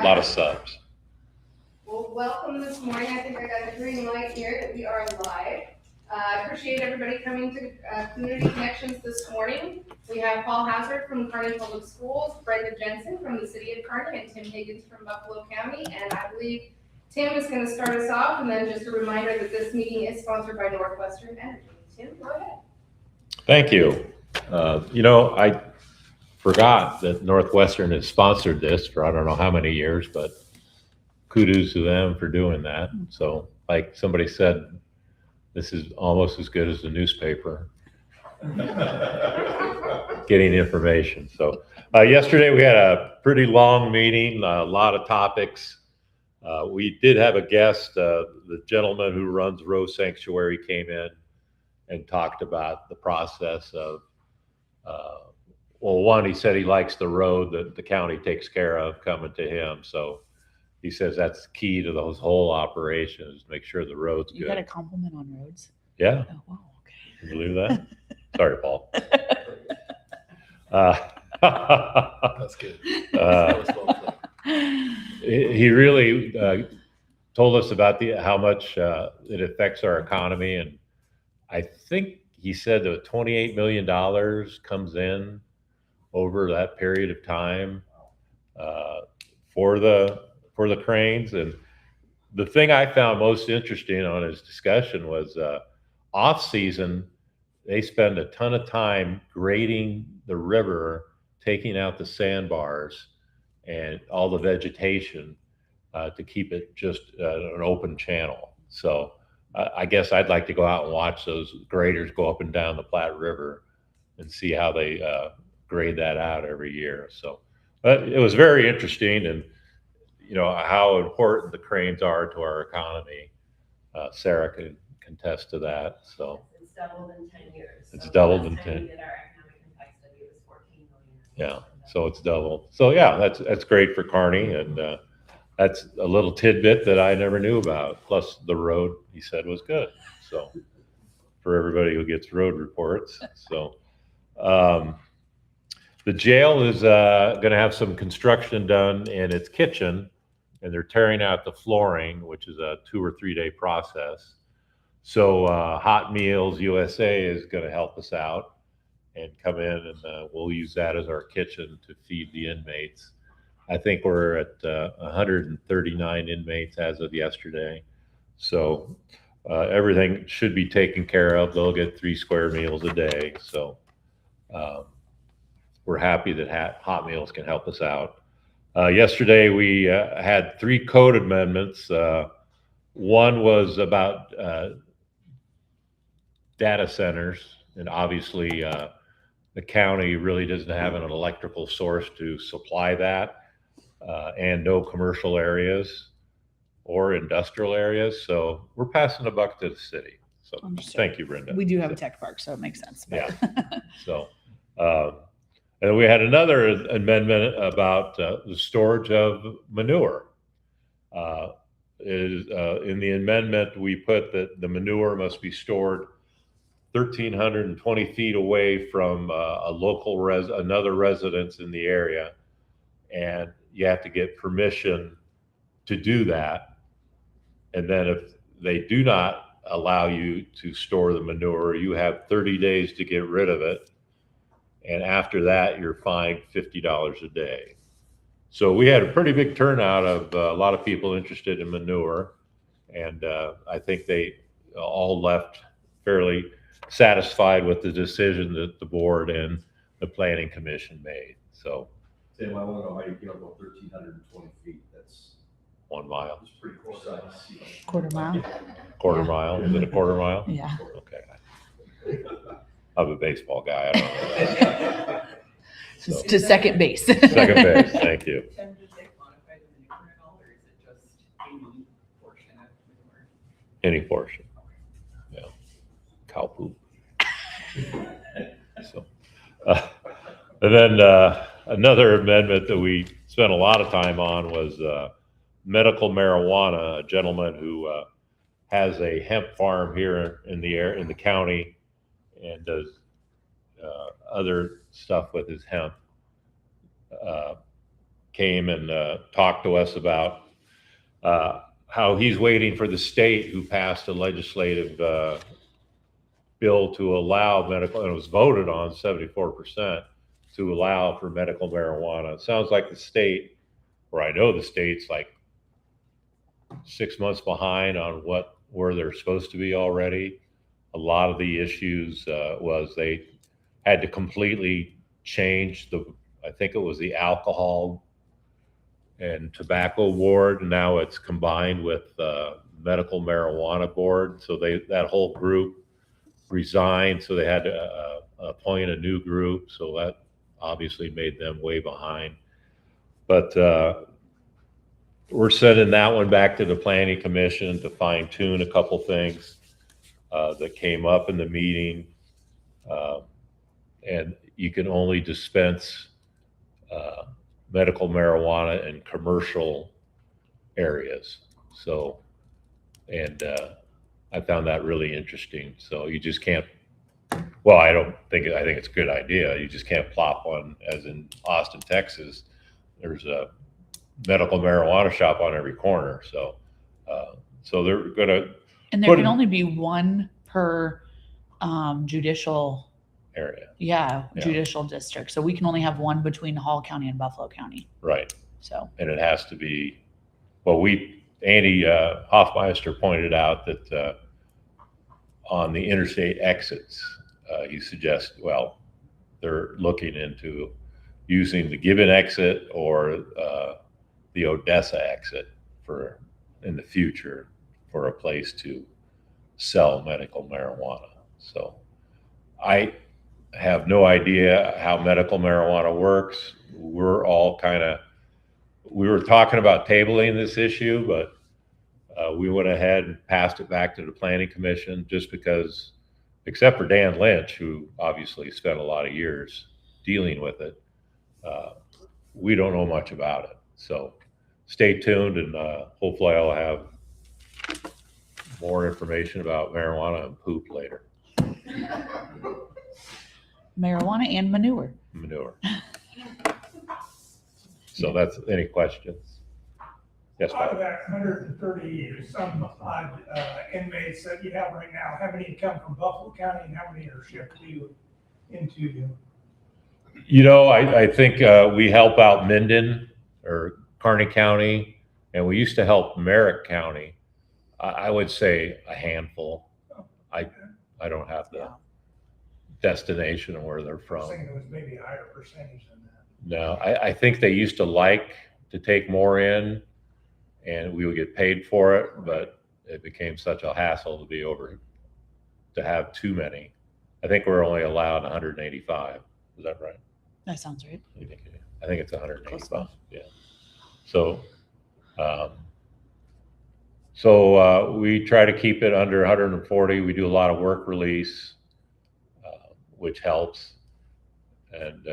lot of subs. Well, welcome this morning. I think I got the green light here that we are live. I appreciate everybody coming to Community Connections this morning. We have Paul Hazard from Kearney Public Schools, Brenda Jensen from the City of Kearney, and Tim Higgins from Buffalo County. And I believe Tim is going to start us off, and then just a reminder that this meeting is sponsored by Northwestern Energy. Tim, go ahead. Thank you. I forgot that Northwestern has sponsored this for I don't know how many years, but kudos to them for doing that. So, like somebody said, this is almost as good as the newspaper getting information. So, yesterday we had a pretty long meeting, a lot of topics. We did have a guest, the gentleman who runs Rose Sanctuary came in and talked about the process of, well, one, he said he likes the road that the county takes care of coming to him. So he says that's key to those whole operations, make sure the road's good. You got a compliment on roads? Yeah. Oh, wow, okay. Can you believe that? Sorry, Paul. That's good. He really told us about how much it affects our economy, and I think he said that $28 million comes in over that period of time for the cranes. And the thing I found most interesting on his discussion was off season, they spend a ton of time grading the river, taking out the sandbars and all the vegetation to keep it just an open channel. So I guess I'd like to go out and watch those graders go up and down the Platte River and see how they grade that out every year. So it was very interesting, and how important the cranes are to our economy. Sarah can contest to that. So it's doubled in 10 years. It's so doubled in 10. We did our economic impact study, it was 14 million. Yeah, so it's doubled. So yeah, that's great for Kearney, and that's a little tidbit that I never knew about. Plus the road, he said, was good. So for everybody who gets road reports. So the jail is going to have some construction done in its kitchen, and they're tearing out the flooring, which is a 2 or 3 day process. So Hot Meals USA is going to help us out and come in, and we'll use that as our kitchen to feed the inmates. I think we're at 139 inmates as of yesterday. So everything should be taken care of. They'll get 3 square meals a day. So we're happy that Hot Meals can help us out. Yesterday we had 3 code amendments. One was about data centers, and obviously the county really doesn't have an electrical source to supply that. And no commercial areas or industrial areas. So we're passing a buck to the city. So Understood. Thank you, Brenda. We do have a tech park, so it makes sense. Yeah. So, and we had another amendment about the storage of manure. In the amendment, we put that the manure must be stored 1,320 feet away from another residence in the area. And you have to get permission to do that. And then if they do not allow you to store the manure, you have 30 days to get rid of it. And after that, you're fined $50 a day. So we had a pretty big turnout of a lot of people interested in manure. And I think they all left fairly satisfied with the decision that the board and the planning commission made. So Tim, I want to know how you get about 1,320 feet. That's 1 mile. That's pretty precise. Quarter mile. Quarter Yeah. mile? Is it a quarter mile? Yeah. Okay. I'm a baseball guy. I don't know. So, To second base. second base. Thank you. And did they quantify the manure at all, or is it just any portion of manure? Any portion. Yeah. Cow poop. So, and then another amendment that we spent a lot of time on was medical marijuana. A gentleman who has a hemp farm here in the county and does other stuff with his hemp came and talked to us about how he's waiting for the state, who passed a legislative bill to allow medical, and it was voted on 74%, to allow for medical marijuana. It sounds like the state, or I know the state's like 6 months behind on where they're supposed to be already. A lot of the issues was they had to completely change I think it was the alcohol and tobacco board. Now it's combined with medical marijuana board. So that whole group resigned. So they had to appoint a new group. So that obviously made them way behind. But we're sending that one back to the planning commission to fine tune a couple things that came up in the meeting. And you can only dispense medical marijuana in commercial areas. So, and I found that really interesting. So you just can't, well, I think it's a good idea. You just can't plop one, as in Austin, Texas. There's a medical marijuana shop on every corner. So, so they're gonna. And there can only be one per judicial area. Yeah, Yeah. judicial district. So we can only have one between Hall County and Buffalo County. Right. So. And it has to be, well, Andy Hoffmeister pointed out that on the interstate exits, he suggests, well, they're looking into using the Gibbon exit or the Odessa exit in the future for a place to sell medical marijuana. So I have no idea how medical marijuana works. We're all we were talking about tabling this issue, but we went ahead and passed it back to the planning commission just because, except for Dan Lynch, who obviously spent a lot of years dealing with it, we don't know much about it. So stay tuned, and hopefully I'll have more information about marijuana and poop later. Marijuana and manure. So that's, any questions? Yes, Out of Bob. that 130 some odd inmates that you have right now, how many come from Buffalo County and how many are shipped into you? You know, I think we help out Minden or Kearney County, and we used to help Merritt County. I would say a handful. I don't have the destination of where they're I was from. thinking it was maybe a higher percentage than that. No, I think they used to like to take more in, and we would get paid for it, but it became such a hassle to have too many. I think we're only allowed 185. Is that right? That sounds right. I think it's 185. Close enough. Yeah. So, we try to keep it under 140. We do a lot of work release, which helps, and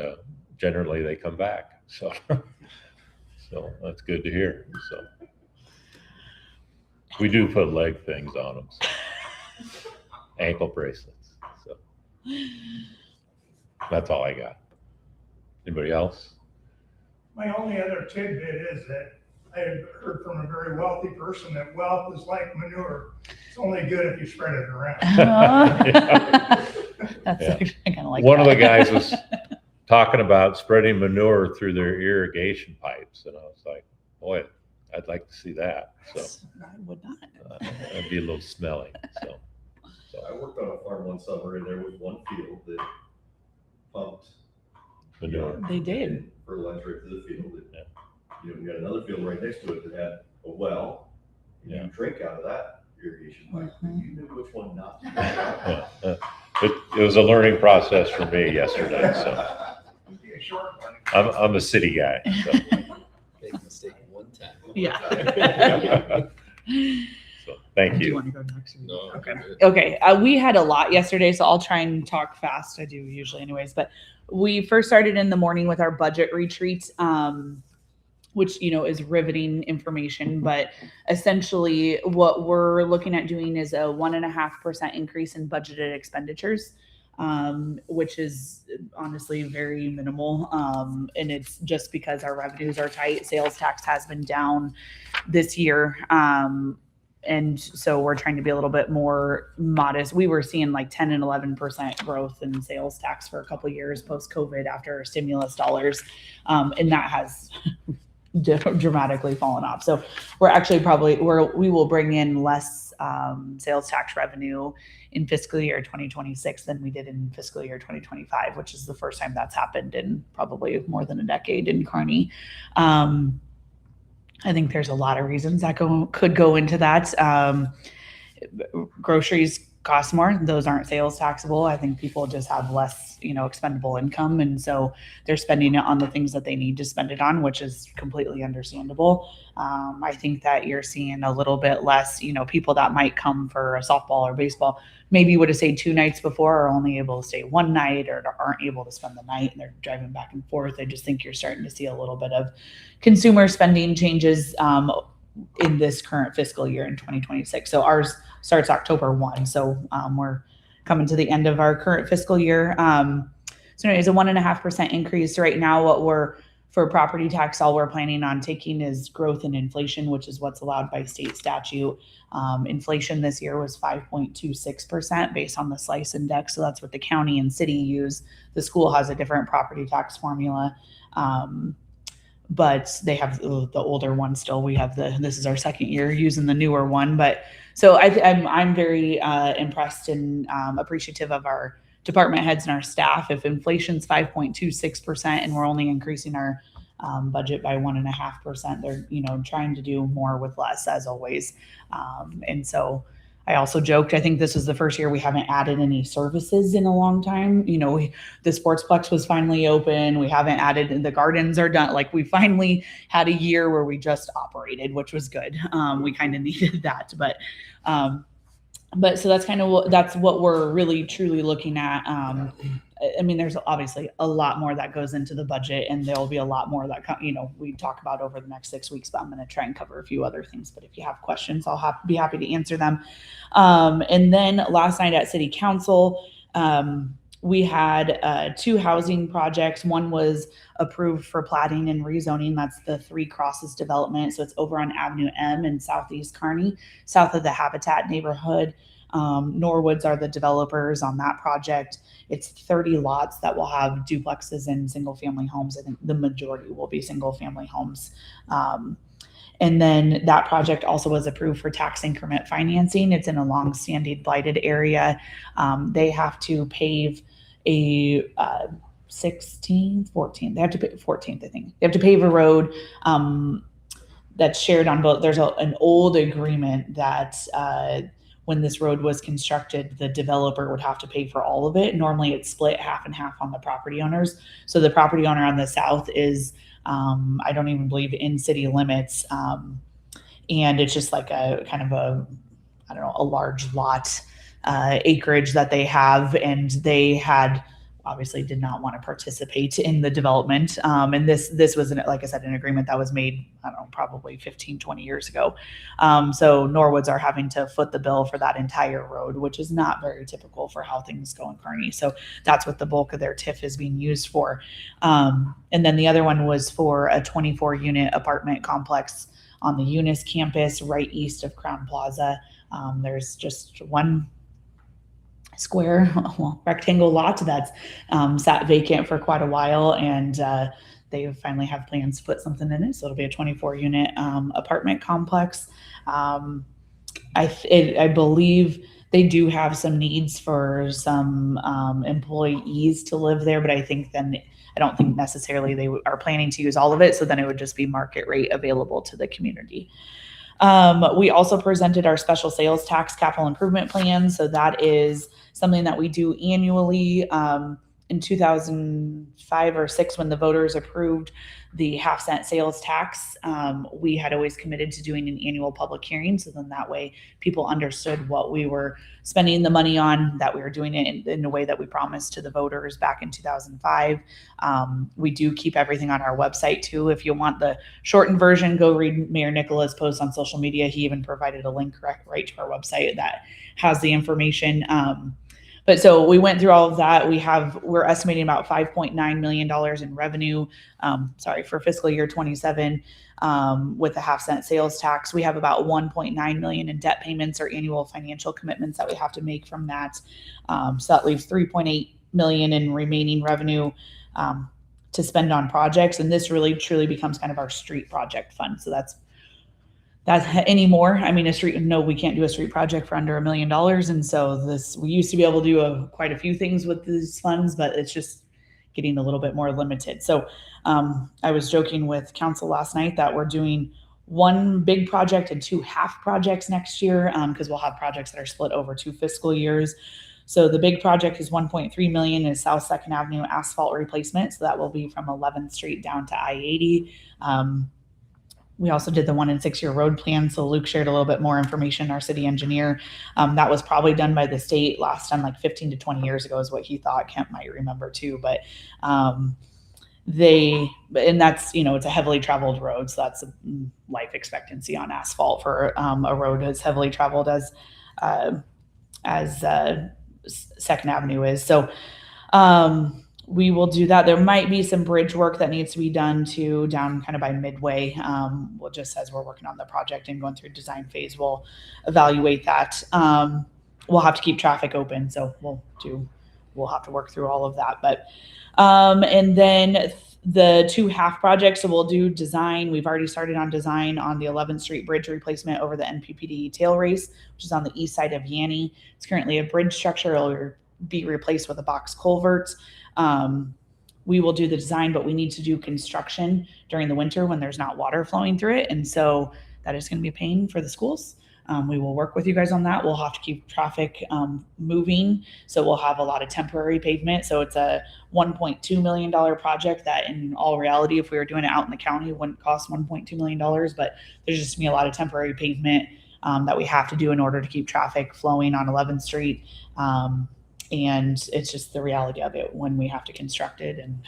generally they come back. So, so that's good to hear. So we do put leg things on them, so. Ankle bracelets. So that's all I got. Anybody else? My only other tidbit is that I had heard from a very wealthy person that wealth is like manure. It's only good if you spread it around. That's Yeah. actually, I kind of like One of that. the guys was talking about spreading manure through their irrigation pipes, and I was like, boy, I'd like to see that. So I would not. it'd be a little smelly. So I worked on a farm one summer, and there was one field that pumped manure. They did. fertilizer right to the field. And, Yeah. you know, we had another field right next to it that had a well, and Yeah. you drink out of that irrigation pipe. Mhm. You knew which one not to drink out of. It was a learning process for me yesterday. So It'd be a short one. I'm a city guy. So, Make a mistake one time. Yeah. so thank Do you you. want to go next? No. Okay. good. Okay. We had a lot yesterday, so I'll try and talk fast. I do usually, anyways. But we first started in the morning with our budget retreat, which is riveting information. But essentially, what we're looking at doing is a 1.5% increase in budgeted expenditures. which is honestly very minimal. And it's just because our revenues are tight. Sales tax has been down this year. And so we're trying to be a little bit more modest. We were seeing like 10 and 11% growth in sales tax for a couple of years post COVID after stimulus dollars. And that has dramatically fallen off. So we're actually we will bring in less sales tax revenue in fiscal year 2026 than we did in fiscal year 2025, which is the first time that's happened in probably more than a decade in Kearney. I think there's a lot of reasons that could go into that. Groceries cost more. Those aren't sales taxable. I think people just have less, expendable income. And so they're spending it on the things that they need to spend it on, which is completely understandable. I think that you're seeing a little bit less, people that might come for a softball or baseball, maybe would have stayed 2 nights before are only able to stay 1 night or aren't able to spend the night and they're driving back and forth. I just think you're starting to see a little bit of consumer spending changes in this current fiscal year in 2026. So ours starts October 1. So we're coming to the end of our current fiscal year. So anyways, a 1.5% increase right now. For property tax, all we're planning on taking is growth in inflation, which is what's allowed by state statute. Inflation this year was 5.26% based on the slice index. So that's what the county and city use. The school has a different property tax formula. But they have the older one still. We have this is our second year using the newer one. But so I'm very impressed and appreciative of our department heads and our staff. If inflation's 5.26% and we're only increasing our budget by 1.5%, they're trying to do more with less as always. And so I also joked, I think this was the first year we haven't added any services in a long time. The Sportsplex was finally open. We haven't added, the gardens are done. Like we finally had a year where we just operated, which was good. We kind of needed that, but so that's what we're really truly looking at. There's obviously a lot more that goes into the budget, and there'll be a lot more that we talk about over the next 6 weeks. But I'm going to try and cover a few other things. But if you have questions, I'll be happy to answer them. And then last night at City Council, we had 2 housing projects. One was approved for platting and rezoning. That's the Three Crosses development. So it's over on Avenue M in Southeast Kearney, south of the Habitat neighborhood. Norwoods are the developers on that project. It's 30 lots that will have duplexes and single family homes. I think the majority will be single family homes. And then that project also was approved for tax increment financing. It's in a long-standing blighted area. They have to pave a 14th. They have to pay 14th, I think. They have to pave a road that's shared on both. There's an old agreement that when this road was constructed, the developer would have to pay for all of it. Normally it's split half and half on the property owners. So the property owner on the south is, I don't even believe in city limits. And it's just like a kind of a large lot acreage that they have. And they obviously did not want to participate in the development. And this was, like I said, an agreement that was made, I don't know, probably 15, 20 years ago. So Norwoods are having to foot the bill for that entire road, which is not very typical for how things go in Kearney. So that's what the bulk of their TIF is being used for. And then the other one was for a 24-unit apartment complex on the Eunice campus right east of Crown Plaza. There's just one rectangle lot that's sat vacant for quite a while, and they finally have plans to put something in it. So it'll be a 24-unit apartment complex. I believe they do have some needs for some employees to live there, but I don't think necessarily they are planning to use all of it. So then it would just be market rate available to the community. We also presented our special sales tax capital improvement plan. So that is something that we do annually. In 2005 or 6, when the voters approved the half-cent sales tax, we had always committed to doing an annual public hearing. So then that way people understood what we were spending the money on, that we were doing it in a way that we promised to the voters back in 2005. We do keep everything on our website too. If you want the shortened version, go read Mayor Nicola's post on social media. He even provided a link right to our website that has the information. But so we went through all of that. We're estimating about $5.9 million in revenue, for fiscal year 27, with the half-cent sales tax. We have about 1.9 million in debt payments or annual financial commitments that we have to make from that. So that leaves 3.8 million in remaining revenue to spend on projects. And this really truly becomes kind of our street project fund. So that's anymore. I mean, we can't do a street project for under $1 million. And so we used to be able to do quite a few things with these funds, but it's just getting a little bit more limited. So I was joking with council last night that we're doing one big project and 2 half projects next year, because we'll have projects that are split over 2 fiscal years. So the big project is 1.3 million is South 2nd Avenue asphalt replacement. So that will be from 11th Street down to I-80. We also did the 1 and 6 year road plan. So Luke shared a little bit more information, our city engineer. That was probably done by the state last time, like 15 to 20 years ago is what he thought. Kent might remember too, but and that's, it's a heavily traveled road. So that's a life expectancy on asphalt for a road as heavily traveled as 2nd Avenue is. So we will do that. There might be some bridge work that needs to be done too, down kind of by Midway. Just as we're working on the project and going through design phase, we'll evaluate that. We'll have to keep traffic open, so we'll have to work through all of that. But and then the 2 half projects. So we'll do design. We've already started on design on the 11th Street bridge replacement over the NPPD tail race, which is on the east side of Yanni. It's currently a bridge structure. It'll be replaced with a box culvert. We will do the design, but we need to do construction during the winter when there's not water flowing through it. And so that is going to be a pain for the schools. We will work with you guys on that. We'll have to keep traffic moving. So we'll have a lot of temporary pavement. So it's a $1.2 million project that in all reality, if we were doing it out in the county, it wouldn't cost $1.2 million, but there's just gonna be a lot of temporary pavement that we have to do in order to keep traffic flowing on 11th Street. And it's just the reality of it when we have to construct it. And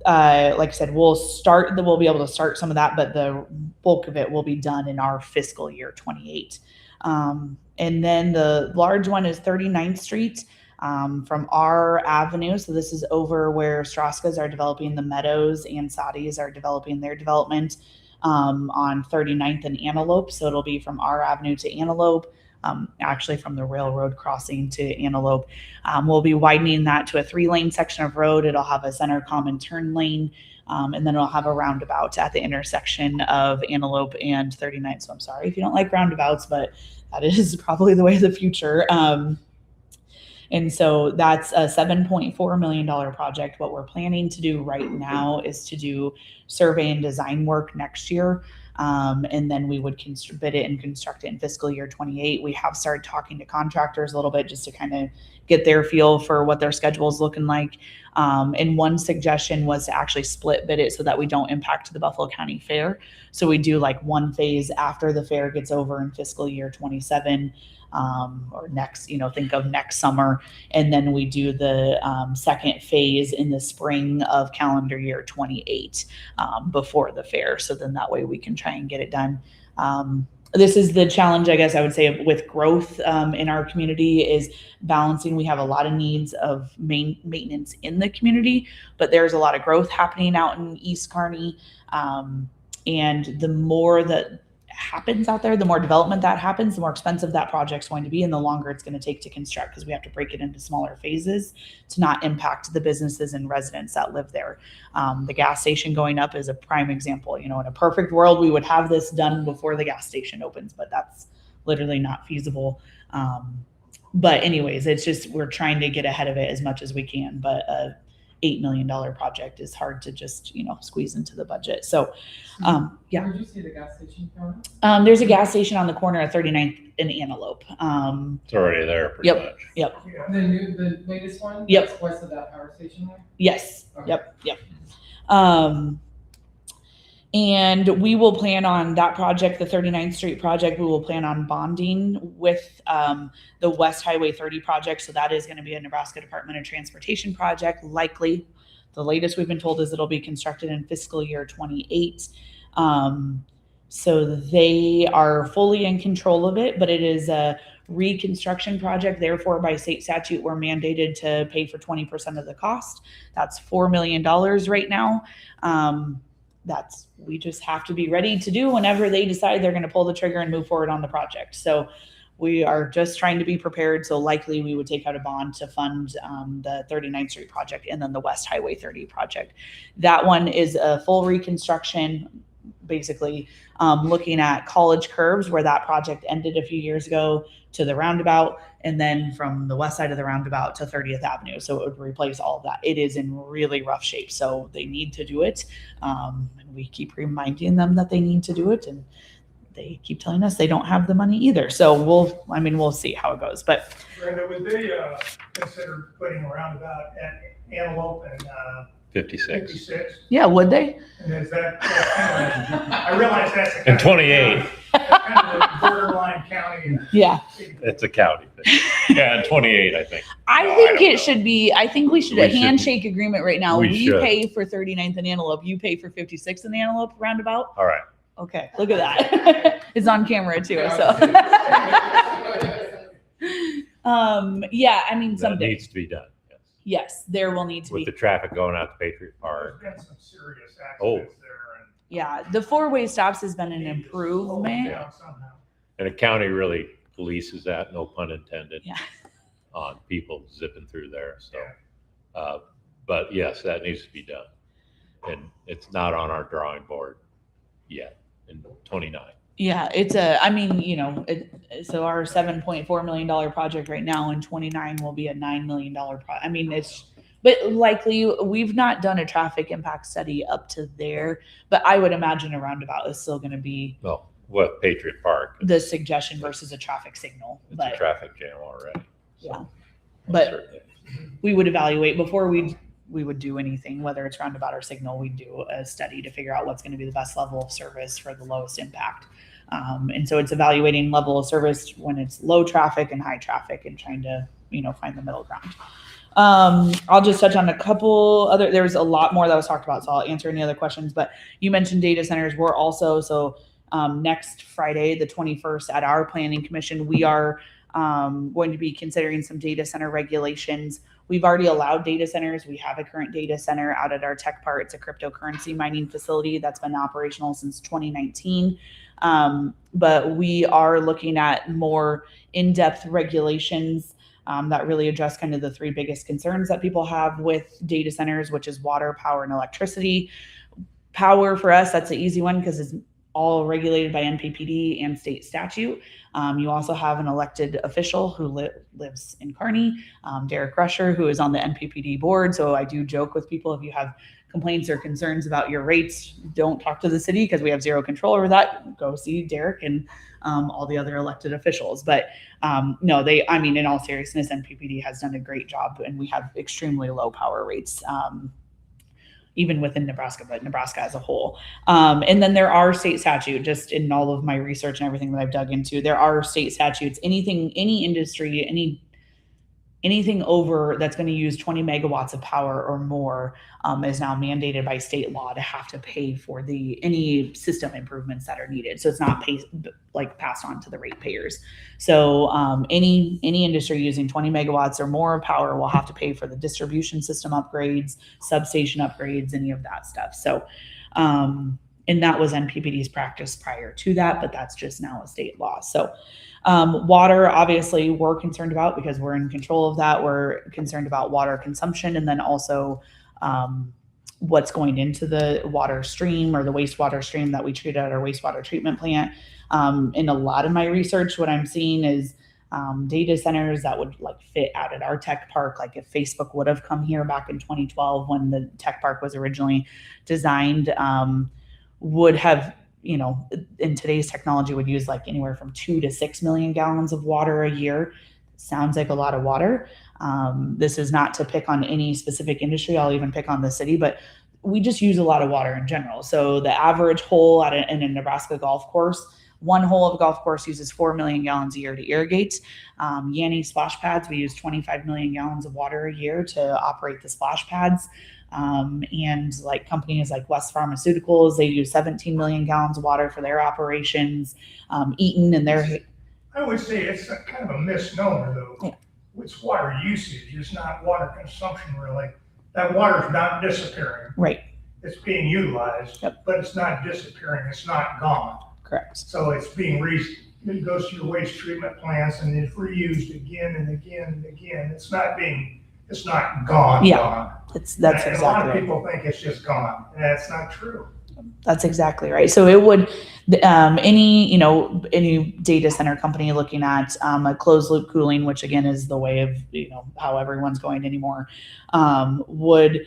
like I said, we'll be able to start some of that, but the bulk of it will be done in our fiscal year 28. And then the large one is 39th Street from our avenue. So this is over where Straskas are developing the Meadows and Sadie's are developing their development on 39th and Antelope. So it'll be from our avenue to Antelope. Actually from the railroad crossing to Antelope. We'll be widening that to a 3-lane section of road. It'll have a center common turn lane, and then it'll have a roundabout at the intersection of Antelope and 39th. So I'm sorry if you don't like roundabouts, but that is probably the way of the future. And so that's a $7.4 million project. What we're planning to do right now is to do survey and design work next year. And then we would bid it and construct it in fiscal year 28. We have started talking to contractors a little bit just to kind of get their feel for what their schedule is looking like. And one suggestion was to actually split bid it so that we don't impact the Buffalo County Fair. So we do like one phase after the fair gets over in fiscal year 27. Or next, think of next summer. And then we do the second phase in the spring of calendar year 28 before the fair. So then that way we can try and get it done. This is the challenge, I guess I would say, with growth in our community is balancing. We have a lot of needs of maintenance in the community, but there's a lot of growth happening out in East Kearney. And the more that happens out there, the more development that happens, the more expensive that project's going to be and the longer it's going to take to construct, because we have to break it into smaller phases to not impact the businesses and residents that live there. The gas station going up is a prime example. In a perfect world, we would have this done before the gas station opens, but that's literally not feasible. But anyways, it's just, we're trying to get ahead of it as much as we can, but a $8 million project is hard to just, squeeze into the budget. So, yeah. Where did you see the gas station from? There's a gas station on the corner of 39th and Antelope. It's already there pretty much. Yep. Yeah. The latest one? Yep. That's west of that power station there? Yes. Okay. Yep. And we will plan on that project, the 39th Street project. We will plan on bonding with the West Highway 30 project. So that is going to be a Nebraska Department of Transportation project. Likely, the latest we've been told is it'll be constructed in fiscal year 28. So they are fully in control of it, but it is a reconstruction project. Therefore, by state statute, we're mandated to pay for 20% of the cost. That's $4 million right now. We just have to be ready to do whenever they decide they're going to pull the trigger and move forward on the project. So we are just trying to be prepared. So likely we would take out a bond to fund the 39th Street project and then the West Highway 30 project. That one is a full reconstruction, basically looking at College Curves where that project ended a few years ago to the roundabout, and then from the west side of the roundabout to 30th Avenue. So it would replace all of that. It is in really rough shape, so they need to do it. And we keep reminding them that they need to do it, and they keep telling us they don't have the money either. So we'll see how it goes. But Brenda, would they consider putting a roundabout at Antelope and 56. 56? yeah, would they? And is that I realize that's a And 28. kind of a borderline county. Yeah. It's a county thing. Yeah, and 28, I think. I No, think don't it know. should be, I think we should We a should- handshake agreement right now. we We should. pay for 39th and Antelope. You pay for 56th and Antelope roundabout. All right. Okay, look at that. It's on camera too. So, yeah, I mean, That someday. needs to be done. Yes. Yes, there will need to With be. the traffic going out to Patriot There's Park. been some serious Oh. accidents there. And Yeah, the four-way stops has been an need to slow improvement. down somehow. And the county really polices that, no pun intended, Yeah. on people zipping through there. So, Yeah. but yes, that needs to be done. And it's not on our drawing board yet in 29. Yeah, so our $7.4 million project right now in 29 will be a $9 million project. I mean, but likely we've not done a traffic impact study up to there, but I would imagine a roundabout is still going to be Well, what Patriot Park? the suggestion versus a traffic signal. It's a But traffic jam already. So, Yeah. But- certainly. we would evaluate before we would do anything, whether it's roundabout or signal. We'd do a study to figure out what's going to be the best level of service for the lowest impact. And so it's evaluating level of service when it's low traffic and high traffic and trying to, find the middle ground. I'll just touch on a couple other, there's a lot more that was talked about, so I'll answer any other questions, but you mentioned data centers. We're also, next Friday, the 21st at our planning commission, we are going to be considering some data center regulations. We've already allowed data centers. We have a current data center out at our tech park. It's a cryptocurrency mining facility that's been operational since 2019. But we are looking at more in-depth regulations that really address kind of the three biggest concerns that people have with data centers, which is water, power, and electricity. Power for us, that's an easy one because it's all regulated by NPPD and state statute. You also have an elected official who lives in Kearney, Derek Rusher, who is on the NPPD board. So I do joke with people, if you have complaints or concerns about your rates, don't talk to the city because we have zero control over that. Go see Derek and all the other elected officials. But no, in all seriousness, NPPD has done a great job and we have extremely low power rates. Even within Nebraska, but Nebraska as a whole. And then there are state statutes, just in all of my research and everything that I've dug into, there are state statutes, any industry, anything over that's going to use 20 megawatts of power or more is now mandated by state law to have to pay for any system improvements that are needed. So it's not passed on to the ratepayers. So any industry using 20 megawatts or more of power will have to pay for the distribution system upgrades, substation upgrades, any of that stuff. So, and that was NPPD's practice prior to that, but that's just now a state law. So water, obviously, we're concerned about because we're in control of that. We're concerned about water consumption and then also what's going into the water stream or the wastewater stream that we treat at our wastewater treatment plant. In a lot of my research, what I'm seeing is data centers that would fit out at our tech park. Like if Facebook would have come here back in 2012 when the tech park was originally designed, would have, in today's technology would use anywhere from 2 to 6 million gallons of water a year. Sounds like a lot of water. This is not to pick on any specific industry. I'll even pick on the city, but we just use a lot of water in general. So the average hole in a Nebraska golf course, one hole of a golf course uses 4 million gallons a year to irrigate. Yanni splash pads, we use 25 million gallons of water a year to operate the splash pads. And companies like West Pharmaceuticals, they use 17 million gallons of water for their operations. Eaton and their I would say it's a kind of a misnomer though. Yeah. It's water usage, it's not water consumption really. That water's not disappearing. Right. It's being utilized, Yep. but it's not disappearing, it's not gone. Correct. So it's being it goes to your waste treatment plants and it's reused again and again and again. It's not gone, Yeah. gone. That's And a lot exactly of right. people think it's just gone, and that's not true. That's exactly right. So it would, any data center company looking at a closed loop cooling, which again is the way of, how everyone's going anymore, would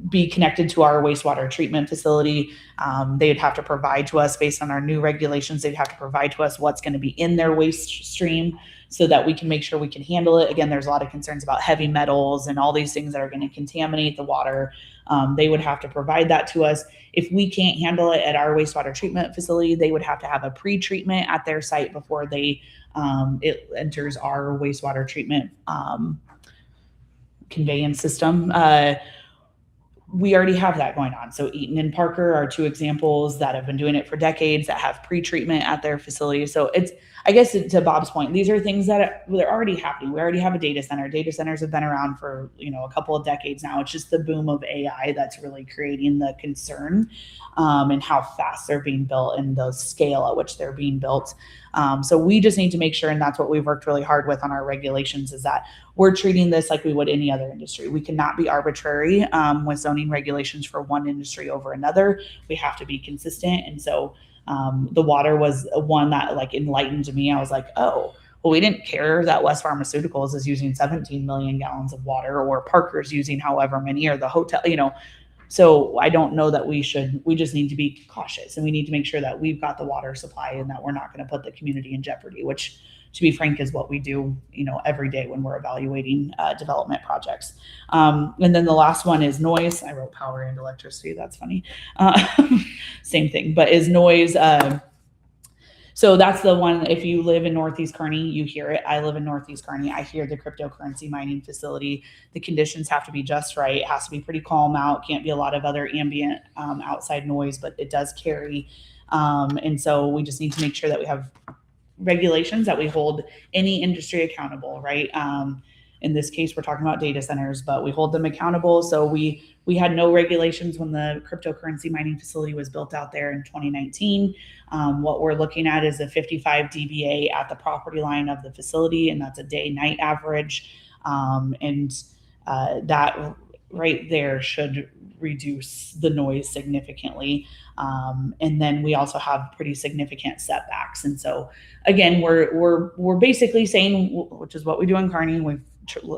be connected to our wastewater treatment facility. They'd have to provide to us, based on our new regulations, they'd have to provide to us what's going to be in their waste stream so that we can make sure we can handle it. Again, there's a lot of concerns about heavy metals and all these things that are going to contaminate the water. They would have to provide that to us. If we can't handle it at our wastewater treatment facility, they would have to have a pre-treatment at their site before it enters our wastewater treatment conveyance system. We already have that going on. So Eaton and Parker are two examples that have been doing it for decades, that have pre-treatment at their facility. So it's, I guess to Bob's point, these are things that they're already happening. We already have a data center. Data centers have been around for, a couple of decades now. It's just the boom of AI that's really creating the concern, and how fast they're being built and the scale at which they're being built. So we just need to make sure, and that's what we've worked really hard with on our regulations, is that we're treating this like we would any other industry. We cannot be arbitrary with zoning regulations for one industry over another. We have to be consistent. And so the water was one that enlightened me. I was like, oh, well, we didn't care that West Pharmaceuticals is using 17 million gallons of water, or Parker's using however many, or the hotel, So I don't know that we just need to be cautious, and we need to make sure that we've got the water supply and that we're not going to put the community in jeopardy, which, to be frank, is what we do, every day when we're evaluating development projects. And then the last one is noise. I wrote power and electricity. That's funny. Same thing, but is noise. So that's the one, if you live in Northeast Kearney, you hear it. I live in Northeast Kearney. I hear the cryptocurrency mining facility. The conditions have to be just right. It has to be pretty calm out. Can't be a lot of other ambient outside noise, but it does carry. And so we just need to make sure that we have regulations, that we hold any industry accountable, right? In this case, we're talking about data centers, but we hold them accountable. So we had no regulations when the cryptocurrency mining facility was built out there in 2019. What we're looking at is a 55 dBA at the property line of the facility, and that's a day-night average. That right there should reduce the noise significantly. And then we also have pretty significant setbacks. And so again, we're basically saying, which is what we do in Kearney, we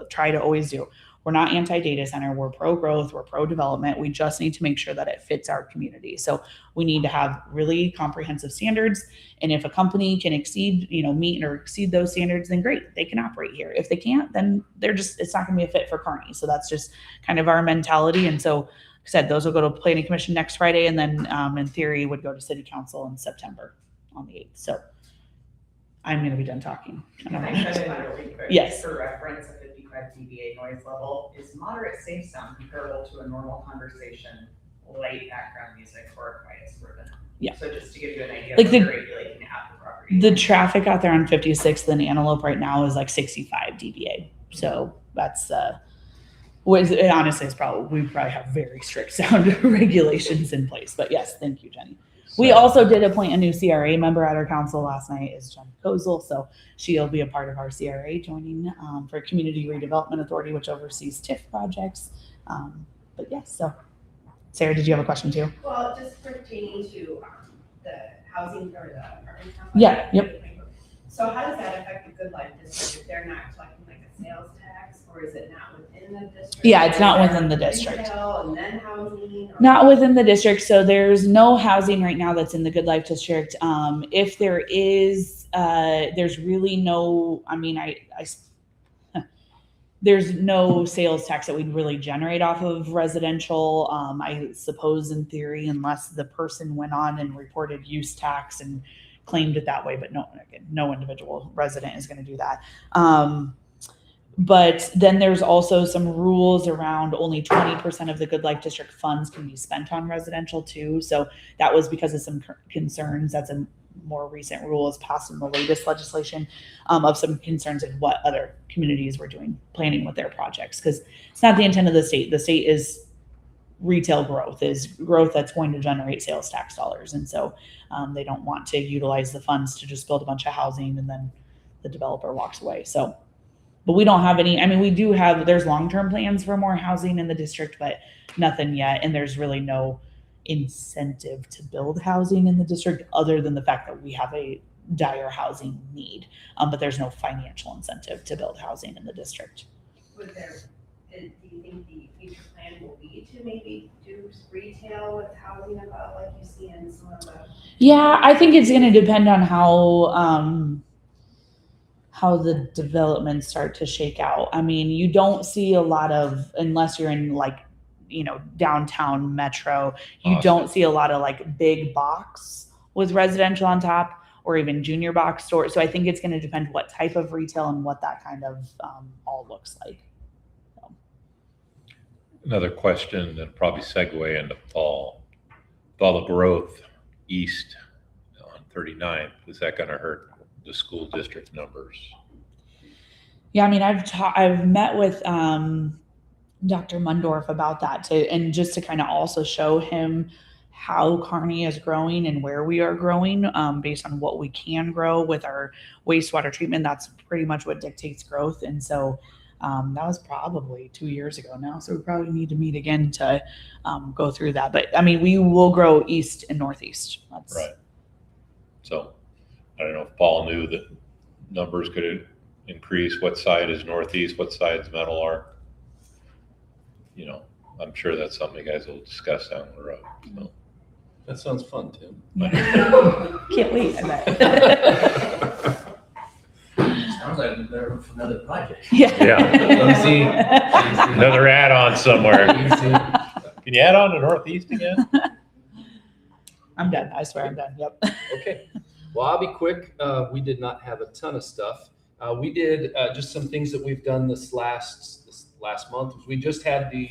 try to always do. We're not anti-data center. We're pro-growth. We're pro-development. We just need to make sure that it fits our community. So we need to have really comprehensive standards. And if a company can meet or exceed those standards, then great, they can operate here. If they can't, then it's not going to be a fit for Kearney. So that's just kind of our mentality. And so, like I said, those will go to Planning Commission next Friday, and then in theory would go to City Council in September on the 8th. So I'm going to be done talking. Can I cut in really quick? Yes. For reference, a 55 dBA noise level is moderate safe sound comparable to a normal conversation, light background music, or a quiet suburban. Yeah. So just to give you an idea Like of what we're regulating at the property. The traffic out there on 56th and Antelope right now is like 65 dBA. So that's honestly, we probably have very strict sound regulations in place. But yes, thank you, Jenny. We also did appoint a new CRA member at our council last night, is Jen Kozel. So she'll be a part of our CRA joining for Community Redevelopment Authority, which oversees TIF projects. But yes, so Sarah, did you have a question too? Well, just pertaining to the housing or the apartment complex. Yeah, yep. So how does that affect the Good Life District if they're not collecting like a sales tax, or is it not within the district? Yeah, it's not Is within the there district. retail and then housing? Or- Not within the district. So there's no housing right now that's in the Good Life District. If there is, there's really no, there's no sales tax that we'd really generate off of residential. I suppose in theory, unless the person went on and reported use tax and claimed it that way, but no individual resident is going to do that. But then there's also some rules around only 20% of the Good Life District funds can be spent on residential too. So that was because of some concerns. That's more recent rules passed in the latest legislation of some concerns of what other communities were doing, planning with their projects. Because it's not the intent of the state. The state is retail growth, is growth that's going to generate sales tax dollars. And so they don't want to utilize the funds to just build a bunch of housing and then the developer walks away. So, but we don't have any, I mean, we do have, there's long-term plans for more housing in the district, but nothing yet. And there's really no incentive to build housing in the district other than the fact that we have a dire housing need. But there's no financial incentive to build housing in the district. Would there, do you think the future plan will be to maybe do retail with housing about like you see in some of the? Yeah, I think it's going to depend on how the developments start to shake out. I mean, you don't see a lot of, unless you're in like, you know, downtown metro, you Austin. don't see a lot of like big box with residential on top or even junior box stores. So I think it's going to depend what type of retail and what that kind of all looks like. Another question that probably segue into fall. With all the growth east on 39th, is that going to hurt the school district numbers? Yeah, I mean, I've met with Dr. Mundorf about that too, and just to kind of also show him how Kearney is growing and where we are growing based on what we can grow with our wastewater treatment. That's pretty much what dictates growth. And so that was probably 2 years ago now. So we probably need to meet again to go through that. But I mean, we will grow east and northeast. That's Right. So I don't know if Paul knew that numbers could increase. What side is northeast? What side's Metal Arc? You know, I'm sure that's something you guys will discuss down the road. So. That sounds fun, Tim. Can't wait. I bet. Sounds like they're for another project. Yeah. Easy. Another add-on somewhere. Easy. Can you add on to northeast again? I'm done. I swear I'm done. Yep. Okay. Well, I'll be quick. We did not have a ton of stuff. We did just some things that we've done this last month. We just had the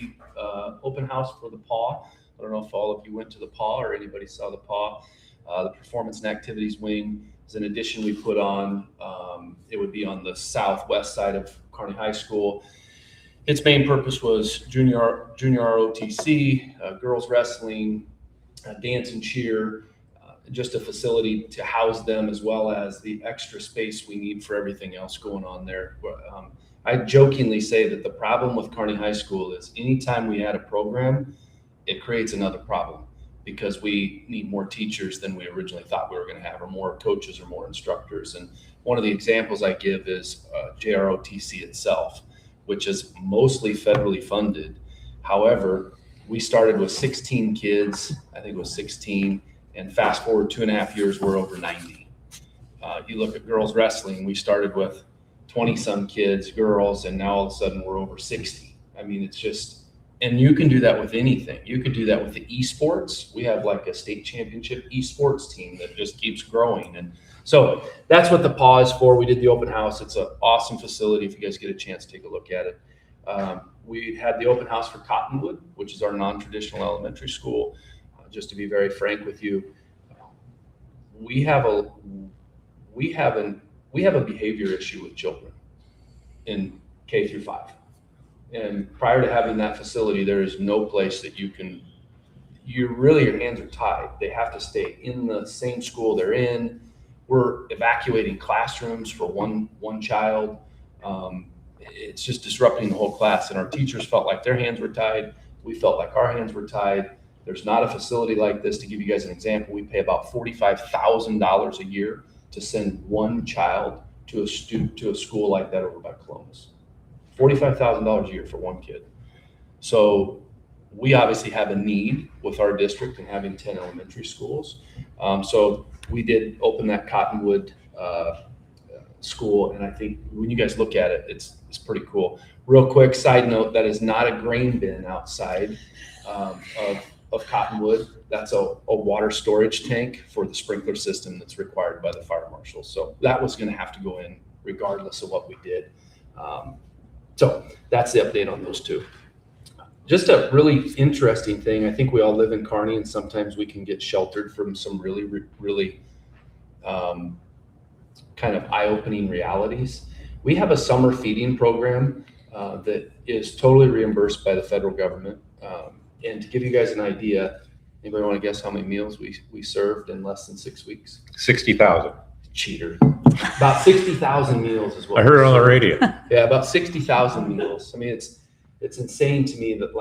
open house for the PAW. I don't know if all of you went to the PAW or anybody saw the PAW. The Performance and Activities Wing is an addition we put on. It would be on the southwest side of Kearney High School. Its main purpose was junior ROTC, girls wrestling, dance and cheer, just a facility to house them as well as the extra space we need for everything else going on there. I jokingly say that the problem with Kearney High School is anytime we add a program, it creates another problem because we need more teachers than we originally thought we were going to have, or more coaches or more instructors. And one of the examples I give is JROTC itself, which is mostly federally funded. However, we started with 16 kids, I think it was 16, and fast forward 2.5 years, we're over 90. You look at girls wrestling, we started with 20 some kids, girls, and now all of a sudden we're over 60. I mean, it's just, and you can do that with anything. You could do that with the esports. We have like a state championship esports team that just keeps growing. And so that's what the PAW is for. We did the open house. It's an awesome facility. If you guys get a chance, take a look at it. We had the open house for Cottonwood, which is our non-traditional elementary school. Just to be very frank with you, we have a behavior issue with children in K through 5. And prior to having that facility, there is no place that your hands are tied. They have to stay in the same school they're in. We're evacuating classrooms for one child. It's just disrupting the whole class. And our teachers felt like their hands were tied. We felt like our hands were tied. There's not a facility like this. To give you guys an example, we pay about $45,000 a year to send one child to a school like that over by Columbus. $45,000 a year for one kid. So we obviously have a need with our district and having 10 elementary schools. So we did open that Cottonwood school, and I think when you guys look at it, it's pretty cool. Real quick side note, that is not a grain bin outside of Cottonwood. That's a water storage tank for the sprinkler system that's required by the fire marshal. So that was going to have to go in regardless of what we did. So that's the update on those two. Just a really interesting thing. I think we all live in Kearney, and sometimes we can get sheltered from some really kind of eye-opening realities. We have a summer feeding program that is totally reimbursed by the federal government. And to give you guys an idea, anybody want to guess how many meals we served in less than 6 weeks? 60,000. Cheater. About 60,000 meals is what I heard it on the we served. radio. Yeah, about 60,000 meals. I mean, it's insane to me that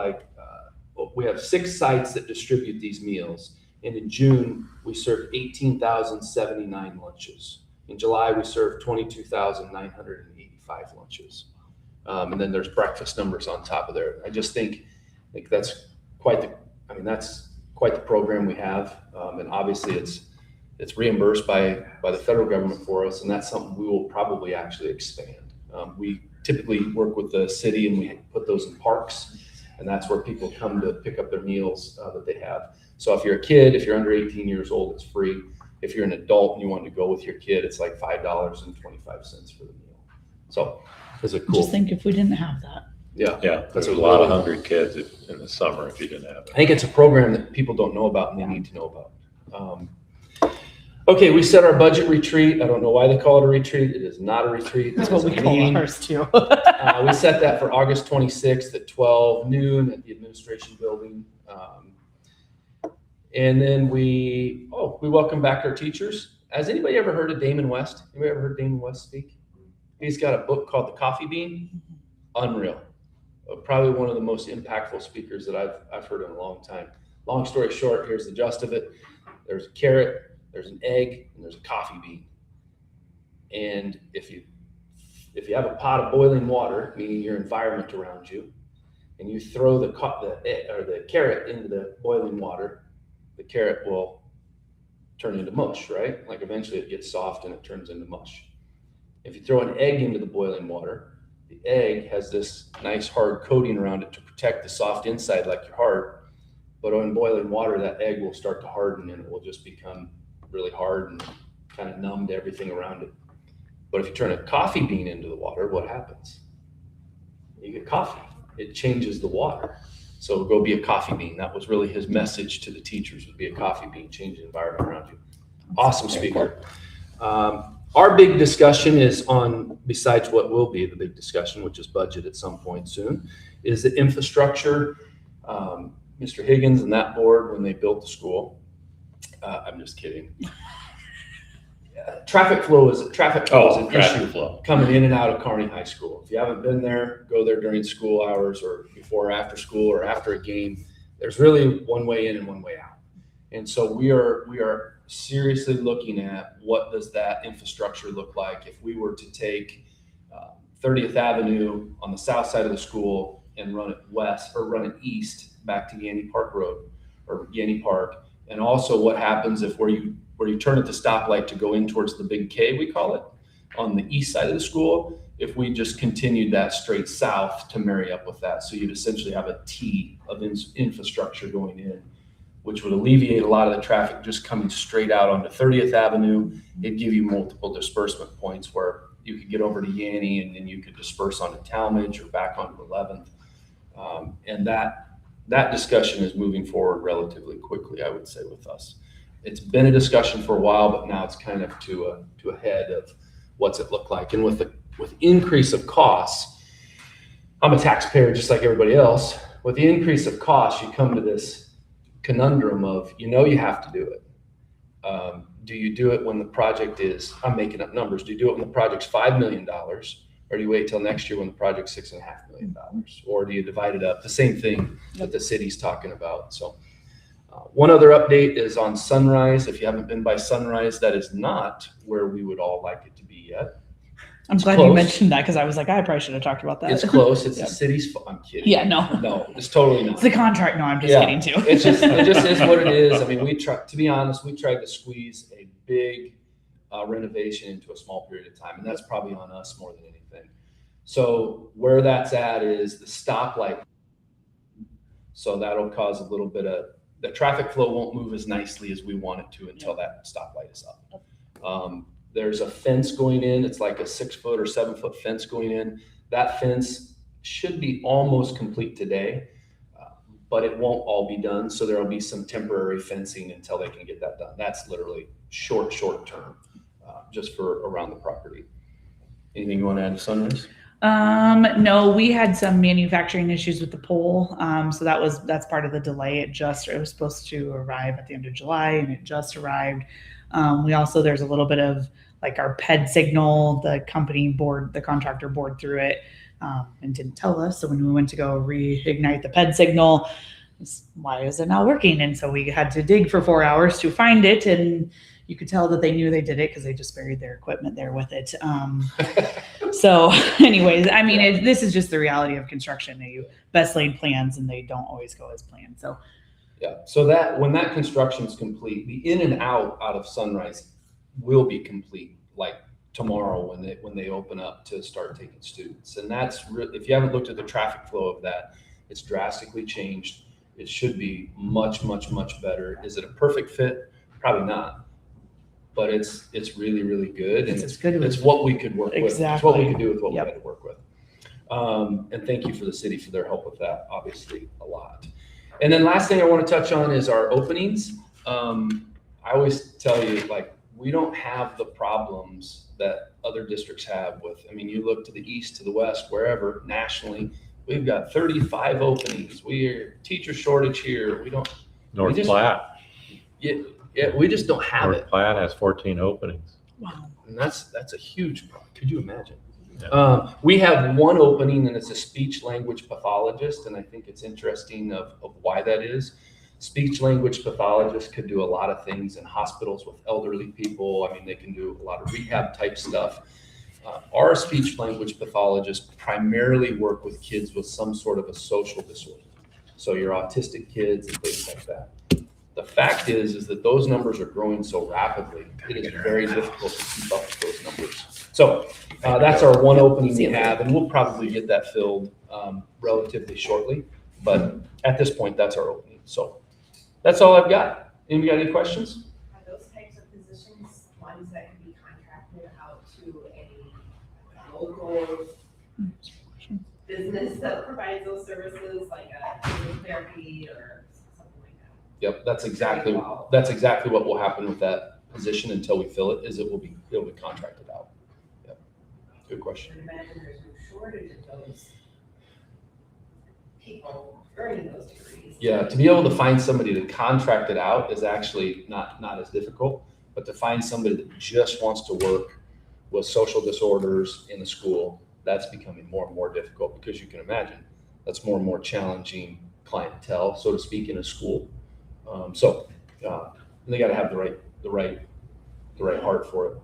we have 6 sites that distribute these meals. And in June, we served 18,079 lunches. In July, we served 22,985 lunches. And then there's breakfast numbers on top of there. I just think that's quite the program we have. And obviously it's reimbursed by the federal government for us. And that's something we will probably actually expand. We typically work with the city and we put those in parks. And that's where people come to pick up their meals that they have. So if you're a kid, if you're under 18 years old, it's free. If you're an adult and you want to go with your kid, it's like $5.25 for the meal. So it's a cool. Just think if we didn't have that. Yeah. Yeah, there's a lot of hungry kids in the summer if you didn't have I it. think it's a program that people don't know about and they need to know about. Okay, we set our budget retreat. I don't know why they call it a retreat. It is not a retreat. That's It's what we a call meeting. ours too. We set that for August 26th at 12 noon at the administration building. And then we welcome back our teachers. Has anybody ever heard of Damon West? Anybody ever heard Damon West speak? He's got a book called The Coffee Bean. Unreal. Probably one of the most impactful speakers that I've heard in a long time. Long story short, here's the gist of it. There's a carrot, there's an egg, and there's a coffee bean. And if you have a pot of boiling water, meaning your environment around you, and you throw the carrot into the boiling water, the carrot will turn into mush, right? Like eventually it gets soft and it turns into mush. If you throw an egg into the boiling water, the egg has this nice hard coating around it to protect the soft inside like your heart. But in boiling water, that egg will start to harden and it will just become really hard and kind of numb to everything around it. But if you turn a coffee bean into the water, what happens? You get coffee. It changes the water. So go be a coffee bean. That was really his message to the teachers, would be a coffee bean, change the environment around you. Awesome speaker. Our big discussion is on, besides what will be the big discussion, which is budget at some point soon, is the infrastructure. Mr. Higgins and that board, when they built the school, I'm just kidding. Traffic flow is an issue Flow. coming in and out of Kearney High School. If you haven't been there, go there during school hours or before or after school or after a game. There's really one way in and one way out. And so we are seriously looking at what does that infrastructure look like if we were to take 30th Avenue on the south side of the school and run it west or run it east back to Yanni Park Road or Yanni Park. And also what happens if where you turn at the stoplight to go in towards the big K, we call it, on the east side of the school, if we just continued that straight south to marry up with that. So you'd essentially have a T of infrastructure going in, which would alleviate a lot of the traffic just coming straight out onto 30th Avenue. It'd give you multiple disbursement points where you could get over to Yanni and then you could disperse onto Talmadge or back onto 11th. And that discussion is moving forward relatively quickly, I would say, with us. It's been a discussion for a while, but now it's kind of to a head of what's it look like. And with increase of costs, I'm a taxpayer just like everybody else. With the increase of costs, you come to this conundrum of, you have to do it. Do you do it when the project is, I'm making up numbers, do you do it when the project's $5 million? Or do you wait till next year when the project's $6.5 million? Or do you divide it up? The same thing that the city's talking about. So one other update is on Sunrise. If you haven't been by Sunrise, that is not where we would all like it to be yet. I'm glad close. you mentioned that because I was like, I probably should have talked about that. It's close. It's Yeah. the city's fault. I'm kidding. Yeah, no. No, it's totally not. It's the contract. No, I'm just Yeah. kidding too. It just is what it is. I mean, to be honest, we tried to squeeze a big renovation into a small period of time, and that's probably on us more than anything. So where that's at is the stoplight. So that'll cause a little bit of, the traffic flow won't move as nicely as we want it to until that stoplight is up. There's a fence going in. It's like a 6 foot or 7 foot fence going in. That fence should be almost complete today. but it won't all be done. So there'll be some temporary fencing until they can get that done. That's literally short term, just for around the property. Anything you want to add to Sunrise? No, we had some manufacturing issues with the pole. So that's part of the delay. It was supposed to arrive at the end of July and it just arrived. There's a little bit of like our PED signal, the contractor bored through it, and didn't tell us. So when we went to go reignite the PED signal, why is it not working? And so we had to dig for 4 hours to find it. And you could tell that they knew they did it because they just buried their equipment there with it. So anyways, I mean, this is just the reality of construction. You best laid plans and they don't always go as planned. So yeah, so that when that construction's complete, the in and out of Sunrise will be complete like tomorrow when they open up to start taking students. And that's if you haven't looked at the traffic flow of that, it's drastically changed. It should be much better. Is it a perfect fit? Probably not. But it's really, really good. And it's what we could work with. It's what we could do with what we had to work with. And thank you for the city for their help with that, obviously, a lot. And then last thing I want to touch on is our openings. I always tell you, like, we don't have the problems that other districts have with, I mean, you look to the east, to the west, wherever, nationally, we've got 35 openings. We're teacher shortage here. North Platte. Yeah, we just don't have North Platte has 14 openings. Wow. And that's a huge problem. Could you imagine? Yeah. We have one opening and it's a speech language pathologist. And I think it's interesting of why that is. Speech language pathologists could do a lot of things in hospitals with elderly people. I mean, they can do a lot of rehab type stuff. Our speech language pathologists primarily work with kids with some sort of a social disorder. So your autistic kids and things like that. The fact is that those numbers are growing so rapidly, it is very difficult to keep up with those numbers. So that's our one opening we have, and we'll probably get that filled relatively shortly. But at this point, that's our opening. So that's all I've got. Anybody got any questions? Are those types of positions ones that can be contracted out to a local business that provides those services, like a therapy or something like that? Yep, that's exactly what will happen with that position until we fill it. It'll be contracted out. Yep, good question. I imagine there's no shortage of those people earning those degrees. Yeah, to be able to find somebody to contract it out is actually not as difficult, but to find somebody that just wants to work with social disorders in the school, that's becoming more and more difficult because you can imagine that's more and more challenging clientele, so to speak, in a school. So they got to have the right heart for it.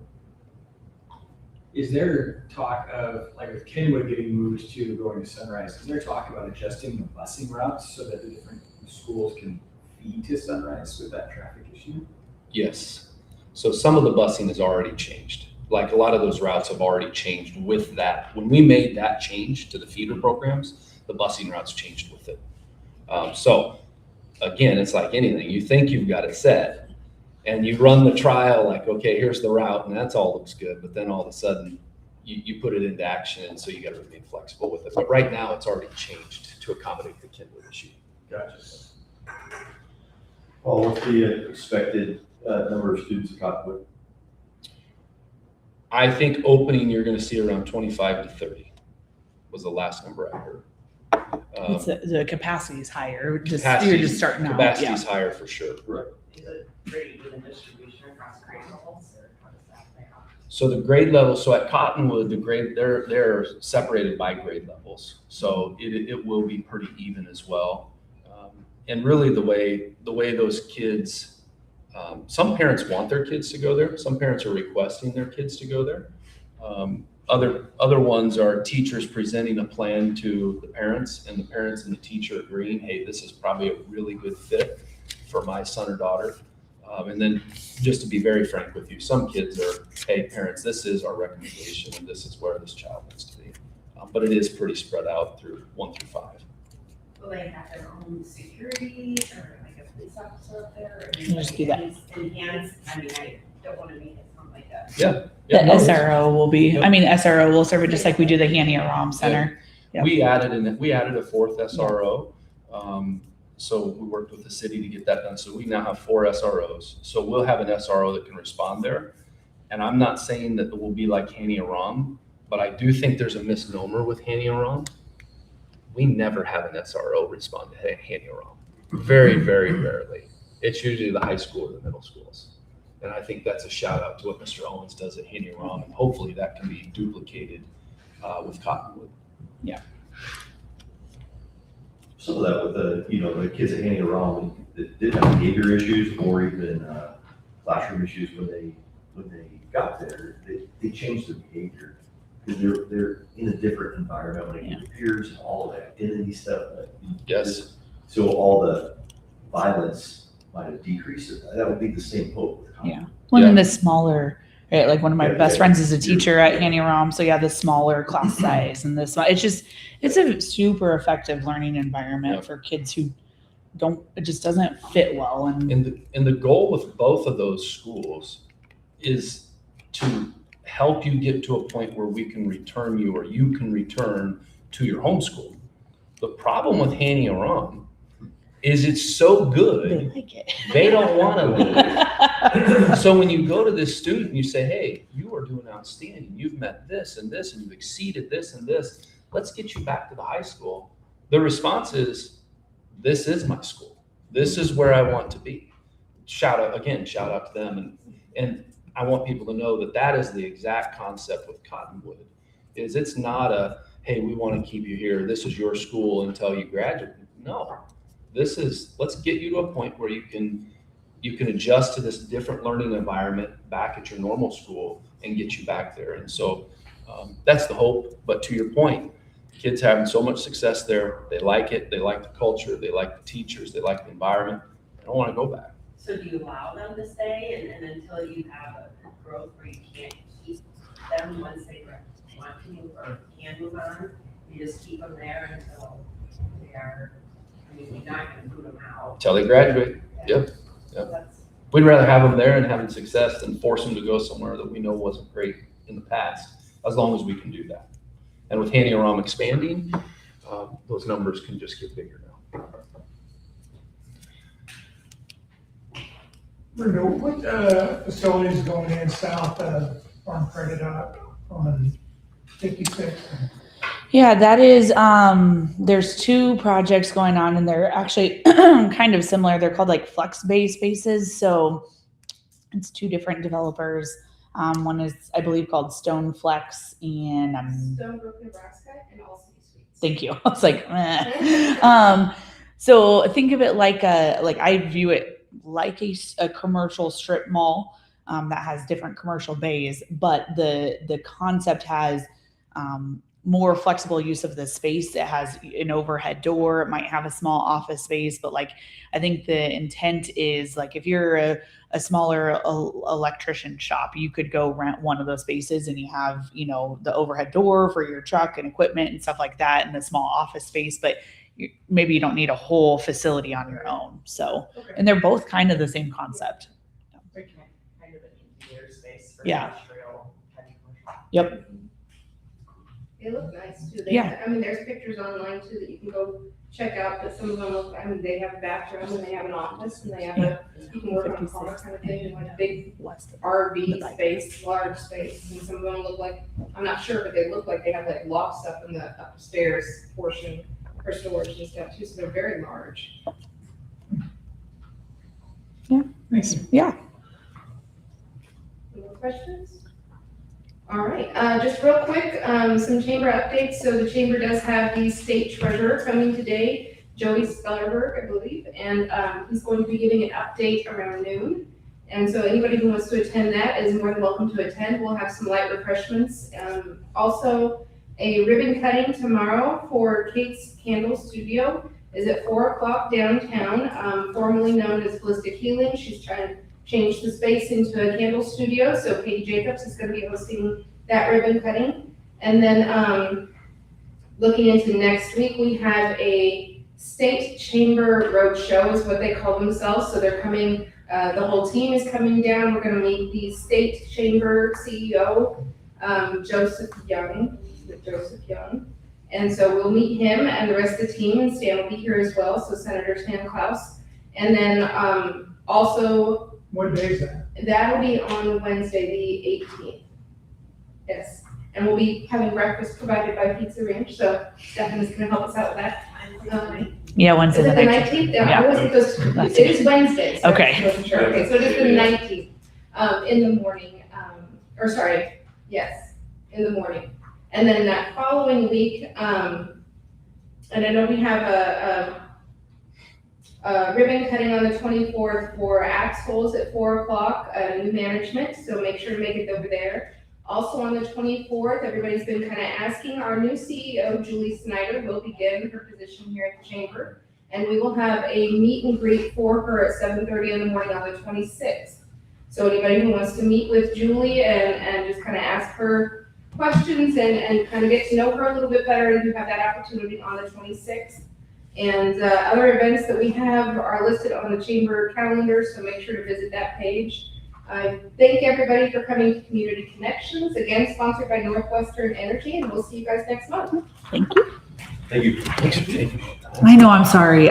Is there talk of, like with Kenwood getting moved to going to Sunrise, is there talk about adjusting the busing routes so that the different schools can feed to Sunrise with that traffic issue? Yes. So some of the busing has already changed. Like a lot of those routes have already changed with that. When we made that change to the feeder programs, the busing routes changed with it. So again, it's like anything. You think you've got it set and you run the trial like, okay, here's the route and that's all looks good. But then all of a sudden you put it into action. And so you got to remain flexible with it. But right now it's already changed to accommodate the Kenwood issue. Gotcha. Well, what's the expected number of students at Kacc? I think opening, you're going to see around 25 to 30 was the last number I heard. The capacity is higher. You're just starting out. Capacity is higher for sure. Right. Is it pretty even distribution across grade levels, or how does that play out? So the grade level, so at Cottonwood, they're separated by grade levels. So it will be pretty even as well. And really the way those kids, some parents want their kids to go there. Some parents are requesting their kids to go there. Other ones are teachers presenting a plan to the parents and the parents and the teacher agreeing, hey, this is probably a really good fit for my son or daughter. And then just to be very frank with you, some kids are, hey, parents, this is our recommendation and this is where this child needs to be. But it is pretty spread out through 1 through 5. Will they have their own security or like a police officer up there? Or It'll just be that. Enhanced, I mean, I don't want to make it sound like that. Yeah. The no, SRO will be, SRO will serve it just like we do the Hanny Rom Center. Yep. We added a fourth SRO. So we worked with the city to get that done. So we now have 4 SROs. So we'll have an SRO that can respond there. And I'm not saying that it will be like Hanny Aram, but I do think there's a misnomer with Hanny Aram. We never have an SRO respond to Hanny Aram. Very, very rarely. It's usually the high school or the middle schools. And I think that's a shout out to what Mr. Owens does at Hanny Aram. And hopefully that can be duplicated with Cottonwood. Some of that with the kids at Hanny Aram that did have behavior issues or even classroom issues when they got there, they changed their behavior. Because they're in a different environment when it comes to peers and all of the identity stuff. Yes. So all the violence might have decreased. That would be the same hope with Cottonwood. One in the smaller, right? Like one of my Yeah, best yeah. friends is a teacher at Hanny Aram. So yeah, the smaller class size and this, it's a super effective learning environment for kids who it just doesn't fit well. And the goal with both of those schools is to help you get to a point where we can return you or you can return to your homeschool. The problem with Hanny Aram is it's so good, they like it. they don't want to leave. So when you go to this student, you say, hey, you are doing outstanding. You've met this and this, and you've exceeded this and this. Let's get you back to the high school. The response is, this is my school. This is where I want to be. Shout out to them. And I want people to know that that is the exact concept with Cottonwood. Is it's not a, hey, we want to keep you here. This is your school until you graduate. No, this is, let's get you to a point where you can adjust to this different learning environment back at your normal school and get you back there. And so that's the hope. But to your point, kids having so much success there. They like it. They like the culture. They like the teachers. They like the environment. They don't want to go back. So do you allow them to stay and until you have a growth where you can't keep them once they want to or can move on? You just keep them there until they are, you're not going to boot them out. Until they graduate. Yep. So that's, We'd rather have them there and having success than force them to go somewhere that we know wasn't great in the past, as long as we can do that. And with Hanny Aram expanding, those numbers can just get bigger now. Brenda, what facilities going in south of Farm Credit up on 56? Yeah, that is, there's 2 projects going on and they're actually kind of similar. They're called like flex bay spaces. So it's 2 different developers. One is, I believe, called Stone Flex and Stonebrook, Nebraska, and All City Suites. thank you. I was like, so think of it like I view it like a commercial strip mall that has different commercial bays, but the concept has more flexible use of the space. It has an overhead door. It might have a small office space, but like I think the intent is like if you're a smaller electrician shop, you could go rent one of those spaces and you have, the overhead door for your truck and equipment and stuff like that and the small office space, but maybe you don't need a whole facility on your own. So, and they're both kind of the same concept. Kind of an incubator space for Yeah. industrial type commercial. Yep. They look nice too. Yeah. I mean, there's pictures online too that you can go check out, but some of them look, they have a bathroom and they have an office and they have you can work on a car kind of thing, and like a big RV space, large space. And some of them look like, I'm not sure, but they look like they have like loft stuff in the upstairs portion for storage and stuff too, so they're very large. Yeah. Any more questions? All right, just real quick, some chamber updates. So the chamber does have the state treasurer coming today, Joey Spellerberg, I believe, and he's going to be giving an update around noon. And so anybody who wants to attend that is more than welcome to attend. We'll have some light refreshments. Also, a ribbon cutting tomorrow for Kate's Candle Studio is at 4:00 downtown, formerly known as Holistic Healing. She's trying to change the space into a candle studio. So Katie Jacobs is going to be hosting that ribbon cutting. And then looking into next week, we have a state chamber roadshow is what they call themselves. So they're coming, the whole team is coming down. We're going to meet the state chamber CEO, Joseph Young. And so we'll meet him and the rest of the team, and Stan will be here as well, so Senator Stan Klaus. And then also, What day is that? that'll be on Wednesday, the 18th. Yes, and we'll be having breakfast provided by Pizza Ranch, so Stephanie's gonna help us out with that. Yeah, Is Wednesday it the the 19th. 19th? Yeah. I always think those, it is Wednesday. So Okay. I wasn't sure. Okay, so it is the 19th, in the morning, or sorry, yes, in the morning. And then that following week, and I know we have a ribbon cutting on the 24th for axe holes at 4 o'clock, new management, so make sure to make it over there. Also on the 24th, everybody's been kind of asking, our new CEO, Julie Snyder, will begin her position here at the chamber. And we will have a meet and greet for her at 7:30 in the morning on the 26th. So anybody who wants to meet with Julie and just kind of ask her questions and kind of get to know her a little bit better, you have that opportunity on the 26th. And other events that we have are listed on the chamber calendar, so make sure to visit that page. I thank everybody for coming to Community Connections, again sponsored by Northwestern Energy, and we'll see you guys next month. Thank you. Thank you. I know, I'm sorry.